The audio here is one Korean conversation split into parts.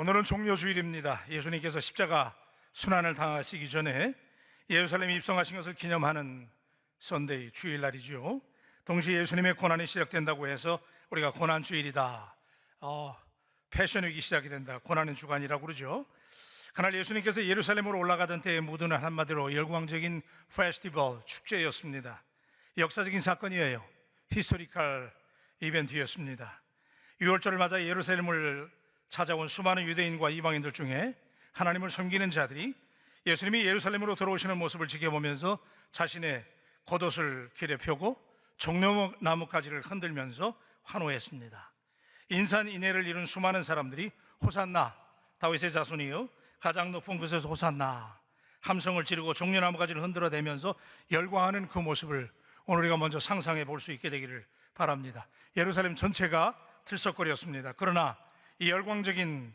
오늘은 종려주일입니다. 예수님께서 십자가 순환을 당하시기 전에 예루살렘에 입성하신 것을 기념하는 선데이, 주일날이죠. 동시에 예수님의 고난이 시작된다고 해서 우리가 고난주일이다, 패션위기 시작이 된다, 고난의 주간이라고 그러죠. 그날 예수님께서 예루살렘으로 올라가던 때의 무드는 한마디로 열광적인 페스티벌, 축제였습니다. 역사적인 사건이에요. 히스토리컬 이벤트였습니다. 6월절을 맞아 예루살렘을 찾아온 수많은 유대인과 이방인들 중에 하나님을 섬기는 자들이 예수님이 예루살렘으로 들어오시는 모습을 지켜보면서 자신의 겉옷을 길에 펴고 종려나무가지를 흔들면서 환호했습니다. 인산인해를 이룬 수많은 사람들이 호산나, 다윗의 자손이요, 가장 높은 곳에서 호산나 함성을 지르고 종려나무가지를 흔들어대면서 열광하는 그 모습을 오늘 우리가 먼저 상상해 볼 수 있게 되기를 바랍니다. 예루살렘 전체가 들썩거렸습니다. 그러나 이 열광적인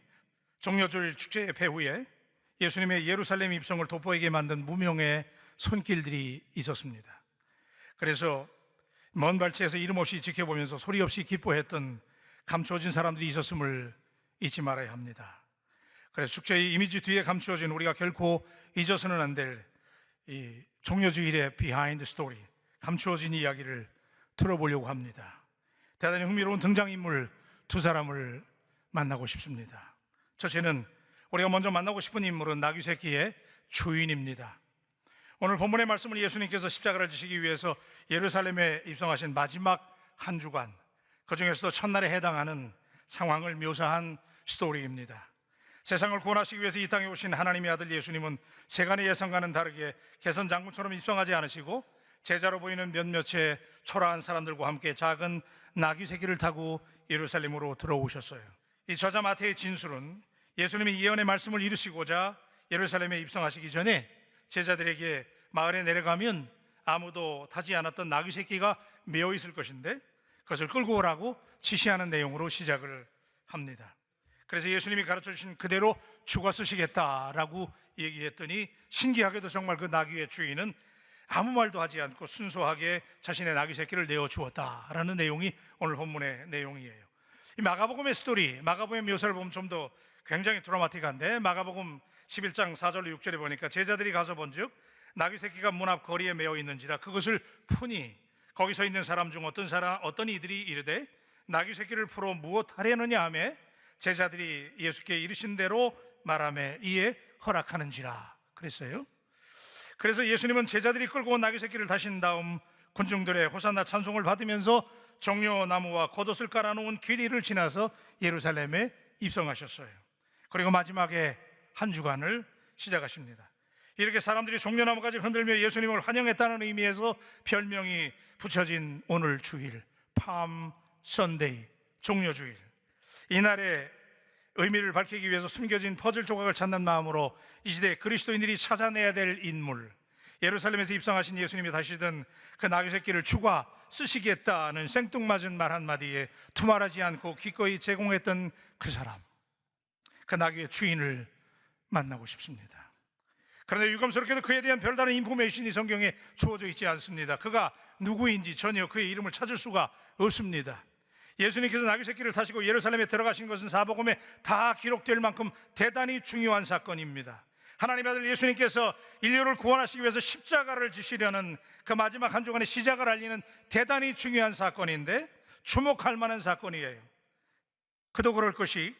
종려주일 축제의 배후에 예수님의 예루살렘 입성을 돋보이게 만든 무명의 손길들이 있었습니다. 그래서 먼 발치에서 이름 없이 지켜보면서 소리 없이 기뻐했던 감추어진 사람들이 있었음을 잊지 말아야 합니다. 그래서 축제의 이미지 뒤에 감추어진 우리가 결코 잊어서는 안 될 이 종려주일의 비하인드 스토리, 감추어진 이야기를 들어보려고 합니다. 대단히 흥미로운 등장인물 두 사람을 만나고 싶습니다. 첫째는 우리가 먼저 만나고 싶은 인물은 나귀 새끼의 주인입니다. 오늘 본문의 말씀은 예수님께서 십자가를 지시기 위해서 예루살렘에 입성하신 마지막 한 주간, 그 중에서도 첫날에 해당하는 상황을 묘사한 스토리입니다. 세상을 구원하시기 위해서 이 땅에 오신 하나님의 아들 예수님은 세간의 예상과는 다르게 개선 장군처럼 입성하지 않으시고 제자로 보이는 몇몇의 초라한 사람들과 함께 작은 나귀 새끼를 타고 예루살렘으로 들어오셨어요. 이 저자 마태의 진술은 예수님이 예언의 말씀을 이루시고자 예루살렘에 입성하시기 전에 제자들에게 마을에 내려가면 아무도 타지 않았던 나귀 새끼가 메어 있을 것인데 그것을 끌고 오라고 지시하는 내용으로 시작을 합니다. 그래서 예수님이 가르쳐 주신 그대로 죽어 쓰시겠다라고 얘기했더니 신기하게도 정말 그 나귀의 주인은 아무 말도 하지 않고 순수하게 자신의 나귀 새끼를 내어 주었다라는 내용이 오늘 본문의 내용이에요. 이 마가복음의 스토리, 마가복음의 묘사를 보면 좀 더 굉장히 드라마틱한데, 마가복음 11장 4절 6절에 보니까 제자들이 가서 본즉 나귀 새끼가 문 앞 거리에 메어 있는지라 그것을 푸니 거기 서 있는 사람 중 어떤 이들이 이르되 나귀 새끼를 풀어 무엇 하려느냐 하매 제자들이 예수께 이르신 대로 말하매 이에 허락하는지라 그랬어요. 그래서 예수님은 제자들이 끌고 온 나귀 새끼를 타신 다음 군중들의 호산나 찬송을 받으면서 종려나무와 겉옷을 깔아놓은 길이를 지나서 예루살렘에 입성하셨어요. 그리고 마지막에 한 주간을 시작하십니다. 이렇게 사람들이 종려나무까지 흔들며 예수님을 환영했다는 의미에서 별명이 붙여진 오늘 주일, 팜 선데이, 종려주일. 이날의 의미를 밝히기 위해서 숨겨진 퍼즐 조각을 찾는 마음으로 이 시대에 그리스도인들이 찾아내야 될 인물, 예루살렘에서 입성하신 예수님이 다시든 그 나귀 새끼를 죽어 쓰시겠다는 생뚱맞은 말 한마디에 두말하지 않고 기꺼이 제공했던 그 사람, 그 나귀의 주인을 만나고 싶습니다. 그런데 유감스럽게도 그에 대한 별다른 인포메이션이 성경에 주어져 있지 않습니다. 그가 누구인지 전혀 그의 이름을 찾을 수가 없습니다. 예수님께서 나귀 새끼를 타시고 예루살렘에 들어가신 것은 사복음에 다 기록될 만큼 대단히 중요한 사건입니다. 하나님의 아들 예수님께서 인류를 구원하시기 위해서 십자가를 지시려는 그 마지막 한 주간의 시작을 알리는 대단히 중요한 사건인데 주목할 만한 사건이에요. 그도 그럴 것이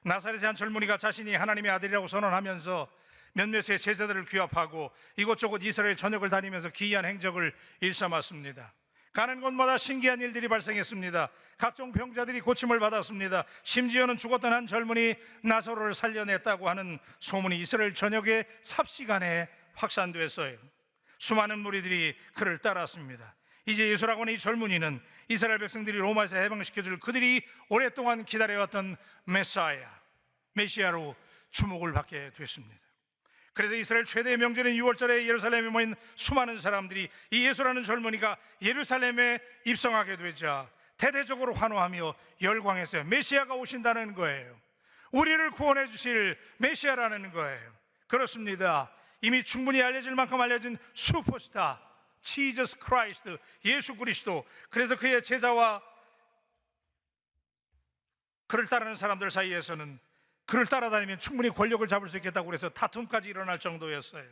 나사렛의 한 젊은이가 자신이 하나님의 아들이라고 선언하면서 몇몇의 제자들을 귀합하고 이곳저곳 이스라엘 전역을 다니면서 기이한 행적을 일삼았습니다. 가는 곳마다 신기한 일들이 발생했습니다. 각종 병자들이 고침을 받았습니다. 심지어는 죽었던 한 젊은이 나사로를 살려냈다고 하는 소문이 이스라엘 전역에 삽시간에 확산됐어요. 수많은 무리들이 그를 따랐습니다. 이제 예수라고 하는 이 젊은이는 이스라엘 백성들이 로마에서 해방시켜줄 그들이 오랫동안 기다려왔던 메시아로 주목을 받게 됐습니다. 그래서 이스라엘 최대의 명절인 6월절에 예루살렘에 모인 수많은 사람들이 이 예수라는 젊은이가 예루살렘에 입성하게 되자 대대적으로 환호하며 열광했어요. 메시아가 오신다는 거예요. 우리를 구원해 주실 메시아라는 거예요. 그렇습니다. 이미 충분히 알려질 만큼 알려진 슈퍼스타 지저스 크라이스트, 예수 그리스도. 그래서 그의 제자와 그를 따르는 사람들 사이에서는 그를 따라다니면 충분히 권력을 잡을 수 있겠다고 그래서 다툼까지 일어날 정도였어요.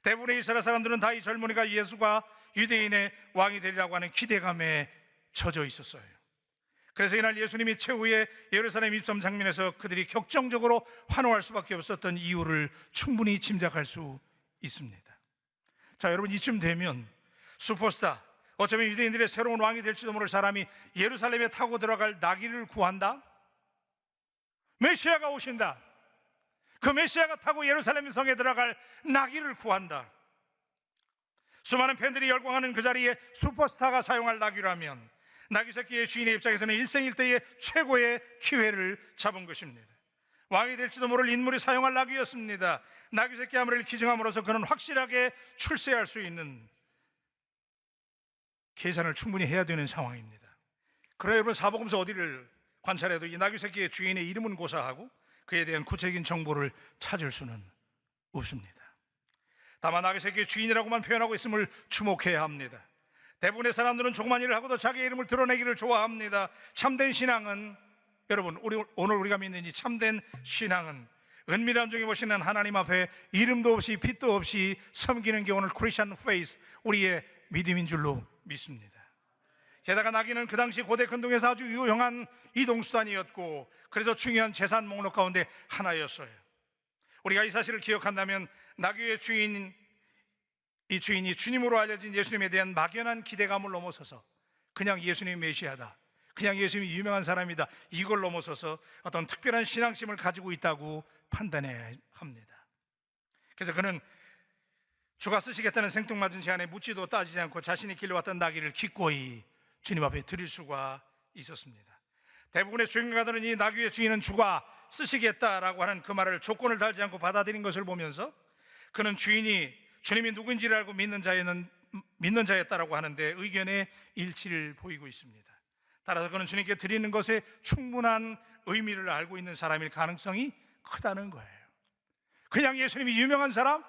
대부분의 이스라엘 사람들은 다 이 젊은이가 예수가 유대인의 왕이 되리라고 하는 기대감에 젖어 있었어요. 그래서 이날 예수님이 최후의 예루살렘 입성 장면에서 그들이 격정적으로 환호할 수밖에 없었던 이유를 충분히 짐작할 수 있습니다. 자, 여러분, 이쯤 되면 슈퍼스타, 어쩌면 유대인들의 새로운 왕이 될지도 모를 사람이 예루살렘에 타고 들어갈 나귀를 구한다? 메시아가 오신다. 그 메시아가 타고 예루살렘 성에 들어갈 나귀를 구한다. 수많은 팬들이 열광하는 그 자리에 슈퍼스타가 사용할 나귀라면 나귀 새끼의 주인의 입장에서는 일생일대의 최고의 기회를 잡은 것입니다. 왕이 될지도 모를 인물이 사용할 나귀였습니다. 나귀 새끼 아무를 기증함으로써 그는 확실하게 출세할 수 있는 계산을 충분히 해야 되는 상황입니다. 그러나 여러분, 사복음서 어디를 관찰해도 이 나귀 새끼의 주인의 이름은 고사하고 그에 대한 구체적인 정보를 찾을 수는 없습니다. 다만 나귀 새끼의 주인이라고만 표현하고 있음을 주목해야 합니다. 대부분의 사람들은 조그만 일을 하고도 자기의 이름을 드러내기를 좋아합니다. 참된 신앙은, 여러분, 오늘 우리가 믿는 이 참된 신앙은 은밀한 중에 보시는 하나님 앞에 이름도 없이 빛도 없이 섬기는 게 오늘 크리스천 페이스, 우리의 믿음인 줄로 믿습니다. 게다가 나귀는 그 당시 고대 근동에서 아주 유용한 이동수단이었고 그래서 중요한 재산 목록 가운데 하나였어요. 우리가 이 사실을 기억한다면 나귀의 주인이 주님으로 알려진 예수님에 대한 막연한 기대감을 넘어서서 그냥 예수님이 메시아다, 그냥 예수님이 유명한 사람이다, 이걸 넘어서서 어떤 특별한 신앙심을 가지고 있다고 판단해야 합니다. 그래서 그는 주가 쓰시겠다는 생뚱맞은 제안에 묻지도 따지지 않고 자신이 길러왔던 나귀를 기꺼이 주님 앞에 드릴 수가 있었습니다. 대부분의 주행가들은 이 나귀의 주인은 주가 쓰시겠다라고 하는 그 말을 조건을 달지 않고 받아들인 것을 보면서 그는 주인이 주님이 누구인지를 알고 믿는 자였다라고 하는데 의견의 일치를 보이고 있습니다. 따라서 그는 주님께 드리는 것에 충분한 의미를 알고 있는 사람일 가능성이 크다는 거예요. 그냥 예수님이 유명한 사람,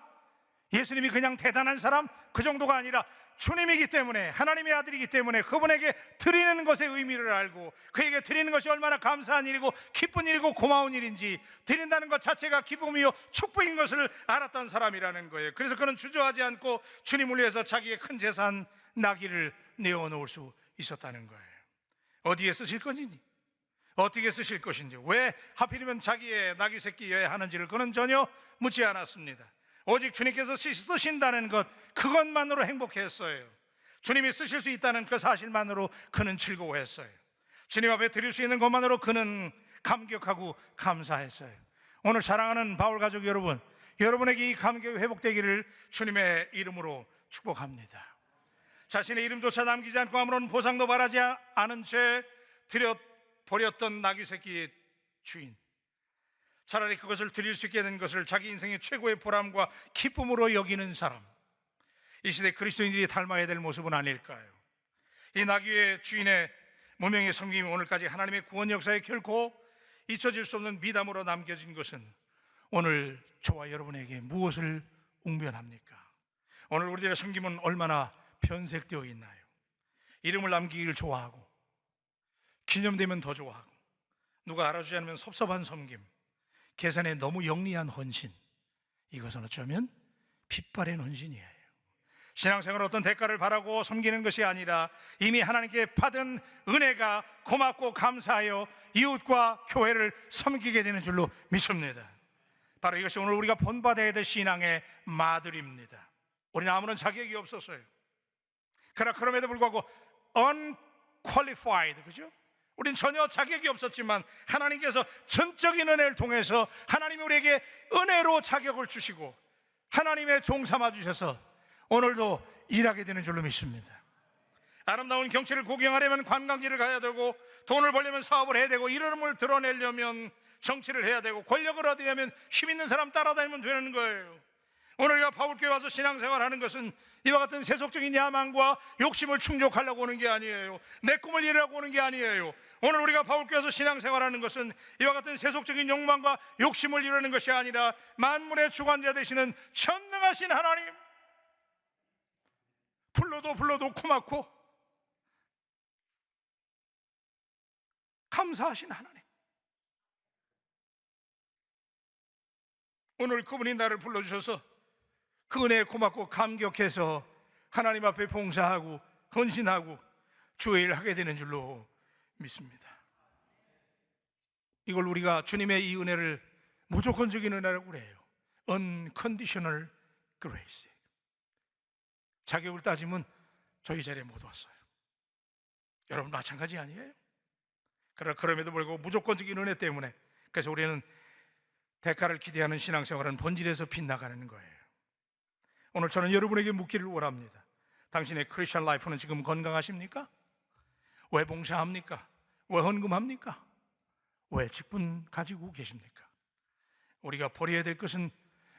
예수님이 그냥 대단한 사람, 그 정도가 아니라 주님이기 때문에, 하나님의 아들이기 때문에 그분에게 드리는 것의 의미를 알고 그에게 드리는 것이 얼마나 감사한 일이고 기쁜 일이고 고마운 일인지, 드린다는 것 자체가 기쁨이요 축복인 것을 알았던 사람이라는 거예요. 그래서 그는 주저하지 않고 주님을 위해서 자기의 큰 재산 나귀를 내어놓을 수 있었다는 거예요. 어디에 쓰실 건지, 어떻게 쓰실 것인지, 왜 하필이면 자기의 나귀 새끼여야 하는지를 그는 전혀 묻지 않았습니다. 오직 주님께서 쓰신다는 것, 그것만으로 행복했어요. 주님이 쓰실 수 있다는 그 사실만으로 그는 즐거워했어요. 주님 앞에 드릴 수 있는 것만으로 그는 감격하고 감사했어요. 오늘 사랑하는 바울 가족 여러분, 여러분에게 이 감격이 회복되기를 주님의 이름으로 축복합니다. 자신의 이름조차 남기지 않고 아무런 보상도 바라지 않은 채 버렸던 나귀 새끼의 주인, 차라리 그것을 드릴 수 있게 된 것을 자기 인생의 최고의 보람과 기쁨으로 여기는 사람, 이 시대 그리스도인들이 닮아야 될 모습은 아닐까요? 이 나귀의 주인의 무명의 섬김이 오늘까지 하나님의 구원 역사에 결코 잊혀질 수 없는 미담으로 남겨진 것은 오늘 저와 여러분에게 무엇을 웅변합니까? 오늘 우리들의 섬김은 얼마나 변색되어 있나요? 이름을 남기기를 좋아하고 기념되면 더 좋아하고 누가 알아주지 않으면 섭섭한 섬김, 계산에 너무 영리한 헌신, 이것은 어쩌면 핏발의 헌신이에요. 신앙생활은 어떤 대가를 바라고 섬기는 것이 아니라 이미 하나님께 받은 은혜가 고맙고 감사하여 이웃과 교회를 섬기게 되는 줄로 믿습니다. 바로 이것이 오늘 우리가 본받아야 될 신앙의 마들입니다. 우리는 아무런 자격이 없었어요. 그러나 그럼에도 불구하고 unqualified, 그죠? 우린 전혀 자격이 없었지만 하나님께서 전적인 은혜를 통해서 하나님이 우리에게 은혜로 자격을 주시고 하나님의 종 삼아 주셔서 오늘도 일하게 되는 줄로 믿습니다. 아름다운 경치를 구경하려면 관광지를 가야 되고, 돈을 벌려면 사업을 해야 되고, 이름을 드러내려면 정치를 해야 되고, 권력을 얻으려면 힘 있는 사람 따라다니면 되는 거예요. 오늘 우리가 바울교회 와서 신앙생활하는 것은 이와 같은 세속적인 야망과 욕심을 충족하려고 오는 게 아니에요. 내 꿈을 이루려고 오는 게 아니에요. 오늘 우리가 바울교회 와서 신앙생활하는 것은 이와 같은 세속적인 욕망과 욕심을 이루는 것이 아니라 만물의 주관자 되시는 전능하신 하나님, 불러도 고맙고 감사하신 하나님, 오늘 그분이 나를 불러주셔서 그 은혜에 고맙고 감격해서 하나님 앞에 봉사하고 헌신하고 주의 일을 하게 되는 줄로 믿습니다. 이걸 우리가 주님의 이 은혜를 무조건적인 은혜라고 그래요. Unconditional grace. 자격을 따지면 저희 자리에 못 왔어요. 여러분 마찬가지 아니에요? 그러나 그럼에도 불구하고 무조건적인 은혜 때문에, 그래서 우리는 대가를 기대하는 신앙생활은 본질에서 빗나가는 거예요. 오늘 저는 여러분에게 묻기를 원합니다. 당신의 크리스천 라이프는 지금 건강하십니까? 왜 봉사합니까? 왜 헌금합니까? 왜 직분 가지고 계십니까? 우리가 버려야 될 것은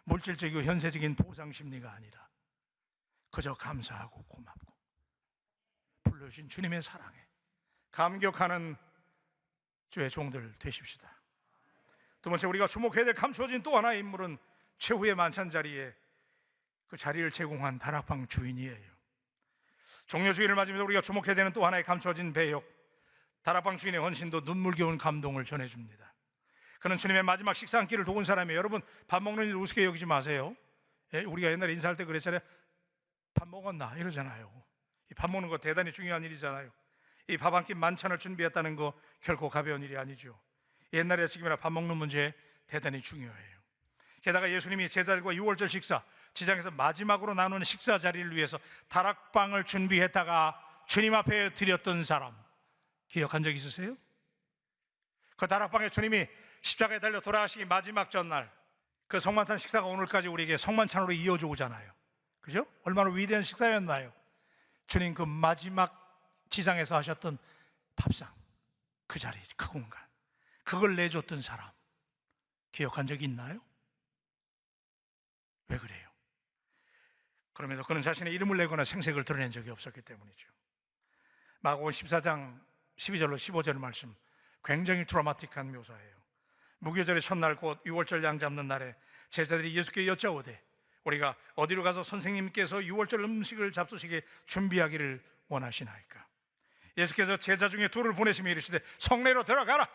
물질적이고 현세적인 보상 심리가 아니라 그저 감사하고 고맙고 불러주신 주님의 사랑에 감격하는 주의 종들 되십시다. 두 번째, 우리가 주목해야 될 감추어진 또 하나의 인물은 최후의 만찬 자리에 그 자리를 제공한 다락방 주인이에요. 종려 주일을 맞으면서 우리가 주목해야 되는 또 하나의 감추어진 배역, 다락방 주인의 헌신도 눈물겨운 감동을 전해줍니다. 그는 주님의 마지막 식사 한 끼를 도운 사람이에요. 여러분, 밥 먹는 일 우습게 여기지 마세요. 우리가 옛날에 인사할 때 그랬잖아요. 밥 먹었나? 이러잖아요. 밥 먹는 거 대단히 중요한 일이잖아요. 이 밥 한 끼 만찬을 준비했다는 거 결코 가벼운 일이 아니죠. 옛날에 지금이나 밥 먹는 문제 대단히 중요해요. 게다가 예수님이 제자들과 유월절 식사, 지상에서 마지막으로 나누는 식사 자리를 위해서 다락방을 준비했다가 주님 앞에 드렸던 사람 기억한 적 있으세요? 그 다락방에 주님이 십자가에 달려 돌아가시기 마지막 전날, 그 성만찬 식사가 오늘까지 우리에게 성만찬으로 이어져 오잖아요. 그죠? 얼마나 위대한 식사였나요? 주님 그 마지막 지상에서 하셨던 밥상, 그 자리, 그 공간, 그걸 내줬던 사람 기억한 적이 있나요? 왜 그래요? 그럼에도 그는 자신의 이름을 내거나 생색을 드러낸 적이 없었기 때문이죠. 마가복음 14장 12절로 15절 말씀, 굉장히 트라우마틱한 묘사예요. 무교절의 첫날 곧 유월절 양 잡는 날에 제자들이 예수께 여짜오되 우리가 어디로 가서 선생님께서 유월절 음식을 잡수시게 준비하기를 원하시나이까? 예수께서 제자 중에 둘을 보내시며 이르시되 성내로 들어가라.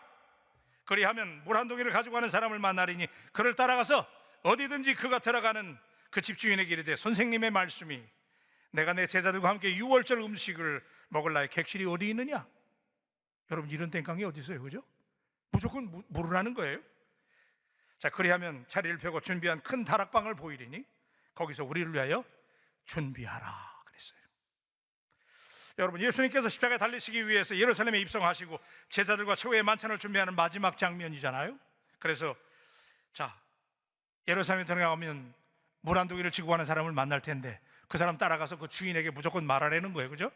그리하면 물 한 동이를 가지고 가는 사람을 만나리니 그를 따라가서 어디든지 그가 들어가는 그 집주인에게 이르되 선생님의 말씀이 내가 내 제자들과 함께 유월절 음식을 먹을 나의 객실이 어디 있느냐? 여러분, 이런 땡깡이 어디 있어요? 그죠? 무조건 물으라는 거예요. 자, 그리하면 자리를 펴고 준비한 큰 다락방을 보이리니 거기서 우리를 위하여 준비하라 그랬어요. 여러분, 예수님께서 십자가에 달리시기 위해서 예루살렘에 입성하시고 제자들과 최후의 만찬을 준비하는 마지막 장면이잖아요. 그래서 자, 예루살렘에 들어가면 물 한 동이를 지고 가는 사람을 만날 텐데 그 사람 따라가서 그 주인에게 무조건 말하라는 거예요. 그죠?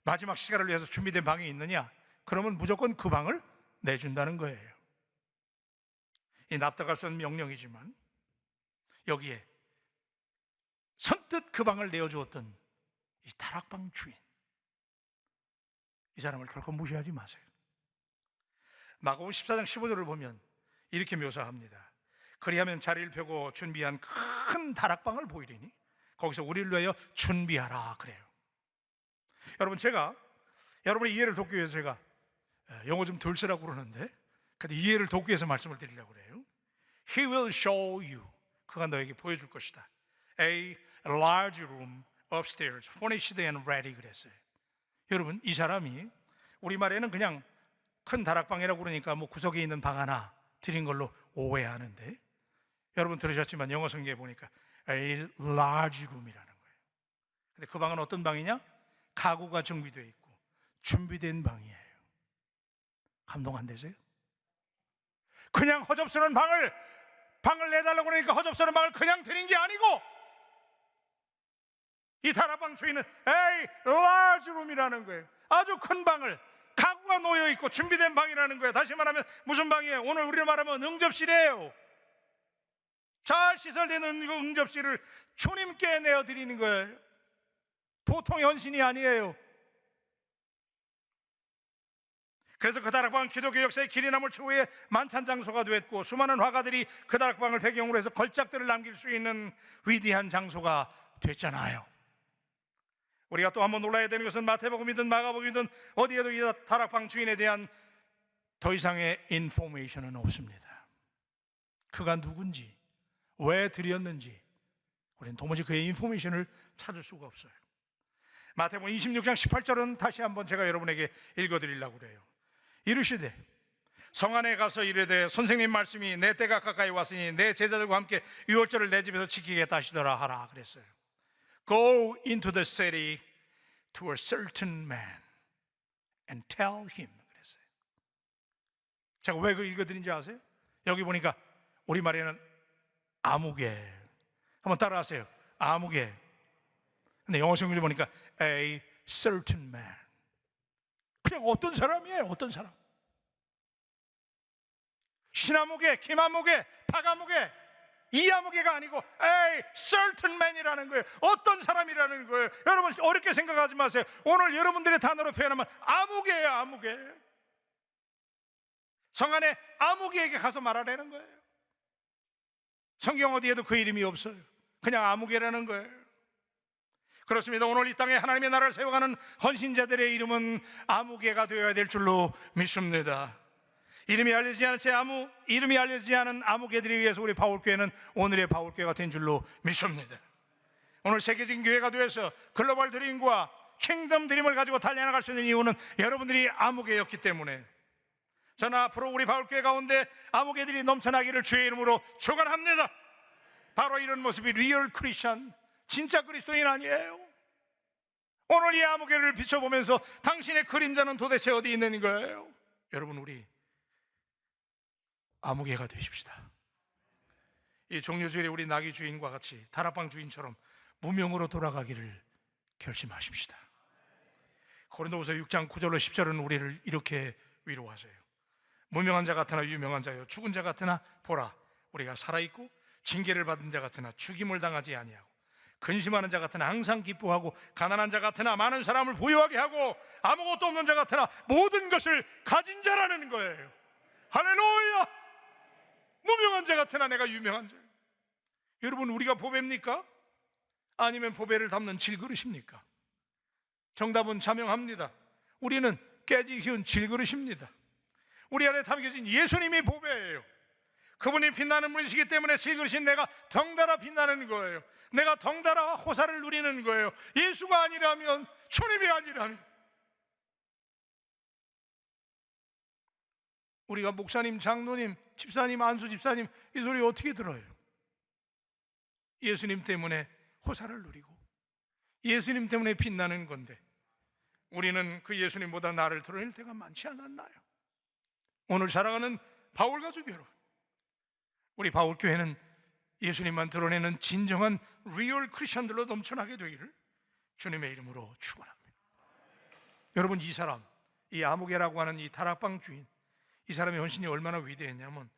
마지막 시간을 위해서 준비된 방이 있느냐? 그러면 무조건 그 방을 내준다는 거예요. 이 납득할 수 없는 명령이지만 여기에 선뜻 그 방을 내어주었던 이 다락방 주인, 이 사람을 결코 무시하지 마세요. 마가복음 14장 15절을 보면 이렇게 묘사합니다. 그리하면 자리를 펴고 준비한 큰 다락방을 보이리니 거기서 우리를 위하여 준비하라 그래요. 여러분, 제가 여러분의 이해를 돕기 위해서 제가 영어 좀 덜 쓰라고 그러는데 근데 이해를 돕기 위해서 말씀을 드리려고 그래요. He will show you, 그가 너에게 보여줄 것이다. A large room upstairs, furnished and ready 그랬어요. 여러분, 이 사람이 우리말에는 그냥 큰 다락방이라고 그러니까 뭐 구석에 있는 방 하나 드린 걸로 오해하는데 여러분 들으셨지만 영어 성경에 보니까 A large room이라는 거예요. 근데 그 방은 어떤 방이냐? 가구가 정비되어 있고 준비된 방이에요. 감동 안 되세요? 그냥 허접스러운 방을 내달라고 그러니까 허접스러운 방을 그냥 드린 게 아니고 이 다락방 주인은 A large room이라는 거예요. 아주 큰 방을, 가구가 놓여 있고 준비된 방이라는 거예요. 다시 말하면 무슨 방이에요? 오늘 우리로 말하면 응접실이에요. 잘 시설된 응접실을 주님께 내어드리는 거예요. 보통 헌신이 아니에요. 그래서 그 다락방은 기독교 역사의 길이 남을 최후의 만찬 장소가 되었고 수많은 화가들이 그 다락방을 배경으로 해서 걸작들을 남길 수 있는 위대한 장소가 됐잖아요. 우리가 또 한번 놀라야 되는 것은 마태복음이든 마가복음이든 어디에도 이 다락방 주인에 대한 더 이상의 인포메이션은 없습니다. 그가 누군지, 왜 드렸는지 우리는 도무지 그의 인포메이션을 찾을 수가 없어요. 마태복음 26장 18절은 다시 한번 제가 여러분에게 읽어드리려고 그래요. 이르시되 성 안에 가서 이르되 선생님 말씀이 내 때가 가까이 왔으니 내 제자들과 함께 유월절을 내 집에서 지키겠다 하시더라 하라 그랬어요. Go into the city to a certain man and tell him 그랬어요. 제가 왜 그걸 읽어드린지 아세요? 여기 보니까 우리말에는 아무개, 한번 따라하세요. 아무개. 근데 영어 성경을 보니까 a certain man, 그냥 어떤 사람이에요. 어떤 사람. 시나무개, 기마무개, 파가무개, 이하무개가 아니고 a certain man이라는 거예요. 어떤 사람이라는 거예요. 여러분 어렵게 생각하지 마세요. 오늘 여러분들의 단어로 표현하면 아무개예요. 아무개. 성 안에 아무개에게 가서 말하라는 거예요. 성경 어디에도 그 이름이 없어요. 그냥 아무개라는 거예요. 그렇습니다. 오늘 이 땅에 하나님의 나라를 세워가는 헌신자들의 이름은 아무개가 되어야 될 줄로 믿습니다. 이름이 알려지지 않은 아무개들에 의해서 우리 바울교회는 오늘의 바울교회가 된 줄로 믿습니다. 오늘 세계적인 교회가 되어서 글로벌 드림과 킹덤 드림을 가지고 달려나갈 수 있는 이유는 여러분들이 아무개였기 때문에, 저는 앞으로 우리 바울교회 가운데 아무개들이 넘쳐나기를 주의 이름으로 축원합니다. 바로 이런 모습이 리얼 크리스천, 진짜 그리스도인 아니에요? 오늘 이 아무개를 비춰보면서 당신의 그림자는 도대체 어디 있는 거예요? 여러분, 우리 아무개가 되십시다. 이 종려주일에 우리 나귀 주인과 같이 다락방 주인처럼 무명으로 돌아가기를 결심하십시다. 고린도후서 6장 9절로 10절은 우리를 이렇게 위로하세요. 무명한 자 같으나 유명한 자요, 죽은 자 같으나 보라, 우리가 살아있고 징계를 받은 자 같으나 죽임을 당하지 아니하고, 근심하는 자 같으나 항상 기뻐하고, 가난한 자 같으나 많은 사람을 부유하게 하고, 아무것도 없는 자 같으나 모든 것을 가진 자라는 거예요. 할렐루야! 무명한 자 같으나 내가 유명한 자예요. 여러분, 우리가 보배입니까? 아니면 보배를 담는 질그릇입니까? 정답은 자명합니다. 우리는 깨지기 쉬운 질그릇입니다. 우리 안에 담겨진 예수님이 보배예요. 그분이 빛나는 분이시기 때문에 질그릇인 내가 덩달아 빛나는 거예요. 내가 덩달아 호사를 누리는 거예요. 예수가 아니라면, 주님이 아니라면, 우리가 목사님, 장로님, 집사님, 안수 집사님 이 소리 어떻게 들어요? 예수님 때문에 호사를 누리고 예수님 때문에 빛나는 건데, 우리는 그 예수님보다 나를 드러낼 때가 많지 않았나요? 오늘 사랑하는 바울 가족 여러분, 우리 바울교회는 예수님만 드러내는 진정한 리얼 크리스천들로 넘쳐나게 되기를 주님의 이름으로 축원합니다. 여러분, 이 사람, 이 아무개라고 하는 이 다락방 주인, 이 사람의 헌신이 얼마나 위대했냐면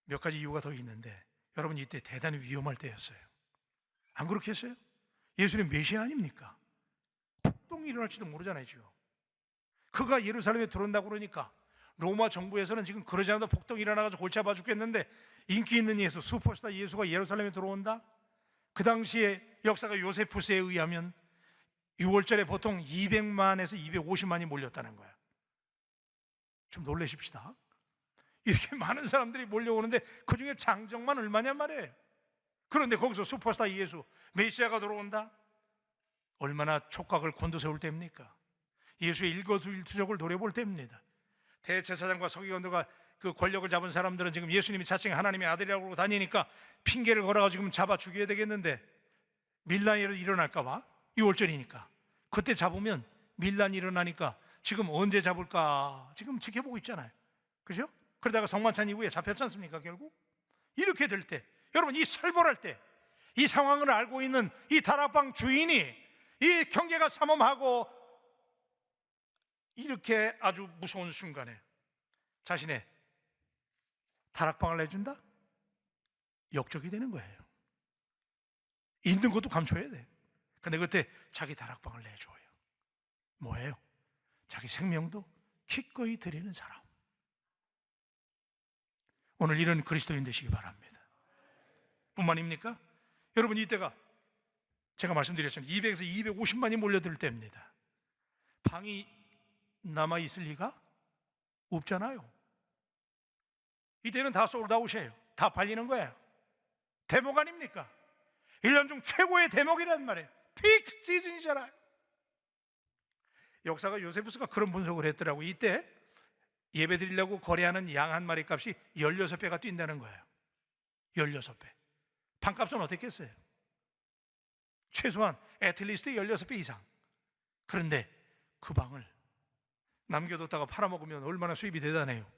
몇 가지 이유가 더 있는데, 여러분, 이때 대단히 위험할 때였어요. 안 그렇겠어요? 예수님 메시아 아닙니까? 폭동이 일어날지도 모르잖아요. 지금 그가 예루살렘에 들어온다고 그러니까 로마 정부에서는 지금 그러지 않아도 폭동이 일어나가지고 골치 아파 죽겠는데, 인기 있는 예수, 슈퍼스타 예수가 예루살렘에 들어온다? 그 당시에 역사가 요세푸스에 의하면 6월절에 보통 200만에서 250만이 몰렸다는 거야. 좀 놀라십시다. 이렇게 많은 사람들이 몰려오는데 그 중에 장정만 얼마냐 말이에요. 그런데 거기서 슈퍼스타 예수, 메시아가 들어온다? 얼마나 촉각을 곤두세울 때입니까? 예수의 일거수일투족을 노려볼 때입니다. 대제사장과 서기관들과 그 권력을 잡은 사람들은 지금 예수님이 자칭 하나님의 아들이라고 그러고 다니니까 핑계를 걸어가지고 지금 잡아 죽여야 되겠는데, 밀란이 일어날까 봐, 6월절이니까 그때 잡으면 밀란이 일어나니까 지금 언제 잡을까 지금 지켜보고 있잖아요. 그죠? 그러다가 성만찬 이후에 잡혔지 않습니까? 결국 이렇게 될 때, 여러분, 이 살벌할 때 이 상황을 알고 있는 이 다락방 주인이 이 경계가 삼엄하고 이렇게 아주 무서운 순간에 자신의 다락방을 내준다? 역적이 되는 거예요. 있는 것도 감춰야 돼. 근데 그때 자기 다락방을 내줘요. 뭐예요? 자기 생명도 기꺼이 드리는 사람. 오늘 이런 그리스도인 되시기 바랍니다. 뿐만입니까? 여러분, 이때가 제가 말씀드렸잖아요. 200에서 250만이 몰려들 때입니다. 방이 남아있을 리가 없잖아요. 이때는 다 솔드아웃이에요. 다 팔리는 거예요. 대목 아닙니까? 1년 중 최고의 대목이란 말이에요. 피크 시즌이잖아요. 역사가 요세푸스가 그런 분석을 했더라고요. 이때 예배 드리려고 거래하는 양 한 마리 값이 16배가 뛴다는 거예요. 16배. 판값은 어떻겠어요? 최소한 애틀리스트 16배 이상. 그런데 그 방을 남겨뒀다가 팔아먹으면 얼마나 수입이 대단해요.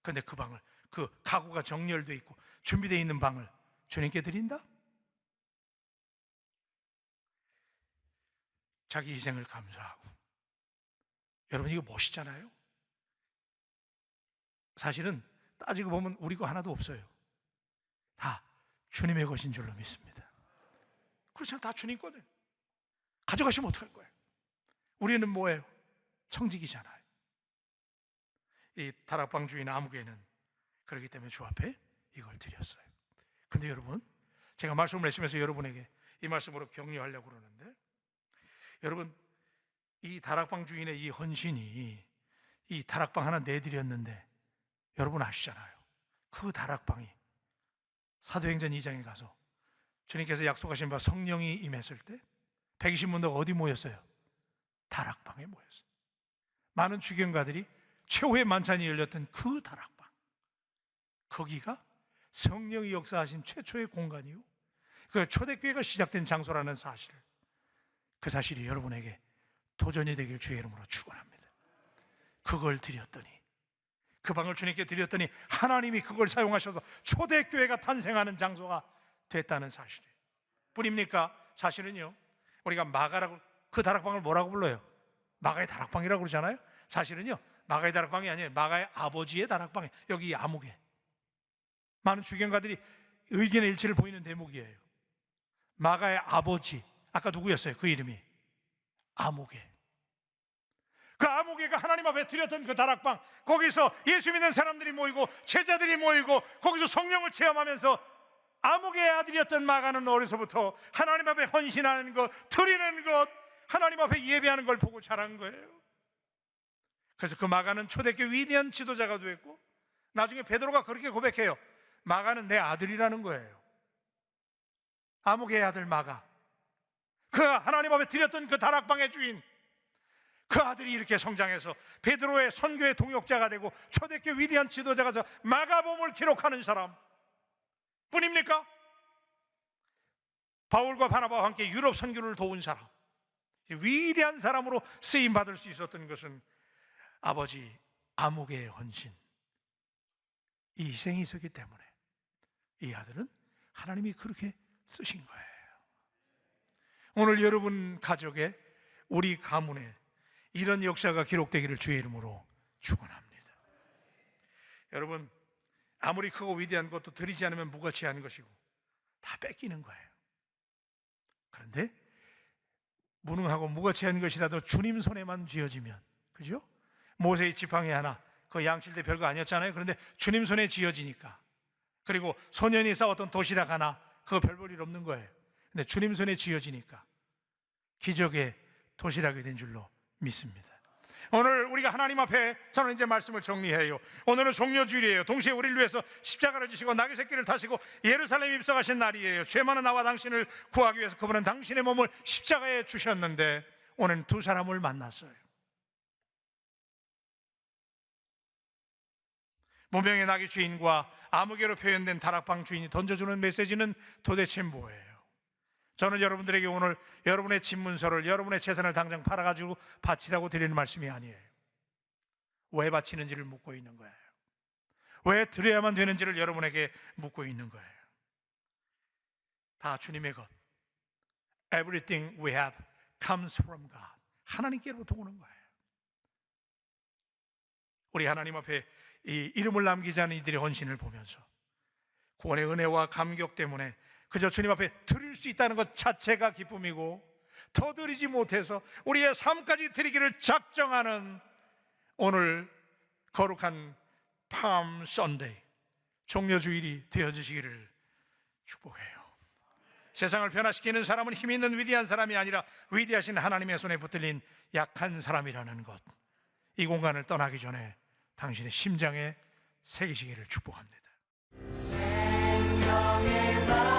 그런데 그 방을, 그 가구가 정렬되어 있고 준비되어 있는 방을 주님께 드린다? 자기 희생을 감수하고. 여러분, 이거 멋있잖아요. 사실은 따지고 보면 우리 거 하나도 없어요. 다 주님의 것인 줄로 믿습니다. 그렇잖아요. 다 주님 거든. 가져가시면 어떡할 거예요? 우리는 뭐예요? 청직이잖아요. 이 다락방 주인 아무개는 그렇기 때문에 주 앞에 이걸 드렸어요. 근데 여러분, 제가 말씀을 해주면서 여러분에게 이 말씀으로 격려하려고 그러는데, 여러분, 이 다락방 주인의 이 헌신이, 이 다락방 하나 내드렸는데 여러분 아시잖아요. 그 다락방이 사도행전 2장에 가서 주님께서 약속하신 바 성령이 임했을 때 120문도가 어디 모였어요? 다락방에 모였어요. 많은 주경가들이 최후의 만찬이 열렸던 그 다락방, 거기가 성령이 역사하신 최초의 공간이요, 그 초대교회가 시작된 장소라는 사실을, 그 사실이 여러분에게 도전이 되길 주의 이름으로 축원합니다. 그걸 드렸더니, 그 방을 주님께 드렸더니 하나님이 그걸 사용하셔서 초대교회가 탄생하는 장소가 됐다는 사실이에요. 뿐입니까? 사실은요, 우리가 마가라고, 그 다락방을 뭐라고 불러요? 마가의 다락방이라고 그러잖아요. 사실은요, 마가의 다락방이 아니에요. 마가의 아버지의 다락방이에요. 여기 아무개. 많은 주경가들이 의견의 일치를 보이는 대목이에요. 마가의 아버지, 아까 누구였어요? 그 이름이 아무개. 그 아무개가 하나님 앞에 드렸던 그 다락방, 거기서 예수 믿는 사람들이 모이고 제자들이 모이고 거기서 성령을 체험하면서 아무개의 아들이었던 마가는 어려서부터 하나님 앞에 헌신하는 것, 드리는 것, 하나님 앞에 예배하는 걸 보고 자란 거예요. 그래서 그 마가는 초대교회 위대한 지도자가 됐고, 나중에 베드로가 그렇게 고백해요. 마가는 내 아들이라는 거예요. 아무개의 아들 마가, 그 하나님 앞에 드렸던 그 다락방의 주인, 그 아들이 이렇게 성장해서 베드로의 선교의 동역자가 되고 초대교회 위대한 지도자가 돼서 마가복음을 기록하는 사람 뿐입니까? 바울과 바나바와 함께 유럽 선교를 도운 사람, 위대한 사람으로 쓰임받을 수 있었던 것은 아버지 아무개의 헌신, 이 희생이 있었기 때문에 이 아들은 하나님이 그렇게 쓰신 거예요. 오늘 여러분 가족에, 우리 가문에 이런 역사가 기록되기를 주의 이름으로 축원합니다. 여러분, 아무리 크고 위대한 것도 드리지 않으면 무가치한 것이고 다 뺏기는 거예요. 그런데 무능하고 무가치한 것이라도 주님 손에만 쥐어지면, 그죠? 모세의 지팡이 하나, 그 양칠 때 별거 아니었잖아요. 그런데 주님 손에 쥐어지니까, 그리고 소년이 싸웠던 도시락 하나, 그거 별 볼 일 없는 거예요. 근데 주님 손에 쥐어지니까 기적의 도시락이 된 줄로 믿습니다. 오늘 우리가 하나님 앞에, 저는 이제 말씀을 정리해요. 오늘은 종려주일이에요. 동시에 우리를 위해서 십자가를 지시고 나귀 새끼를 타시고 예루살렘에 입성하신 날이에요. 죄 많은 나와 당신을 구하기 위해서 그분은 당신의 몸을 십자가에 주셨는데, 오늘은 두 사람을 만났어요. 무명의 나귀 주인과 아무개로 표현된 다락방 주인이 던져주는 메시지는 도대체 뭐예요? 저는 여러분들에게 오늘 여러분의 집문서를, 여러분의 재산을 당장 팔아가지고 바치라고 드리는 말씀이 아니에요. 왜 바치는지를 묻고 있는 거예요. 왜 드려야만 되는지를 여러분에게 묻고 있는 거예요. 다 주님의 것. Everything we have comes from God. 하나님께로부터 오는 거예요. 우리 하나님 앞에 이 이름을 남기지 않은 이들의 헌신을 보면서 구원의 은혜와 감격 때문에 그저 주님 앞에 드릴 수 있다는 것 자체가 기쁨이고, 더 드리지 못해서 우리의 삶까지 드리기를 작정하는 오늘 거룩한 팜 선데이, 종려주일이 되어주시기를 축복해요. 세상을 변화시키는 사람은 힘 있는 위대한 사람이 아니라 위대하신 하나님의 손에 붙들린 약한 사람이라는 것, 이 공간을 떠나기 전에 당신의 심장에 새기시기를 축복합니다. 생명의 말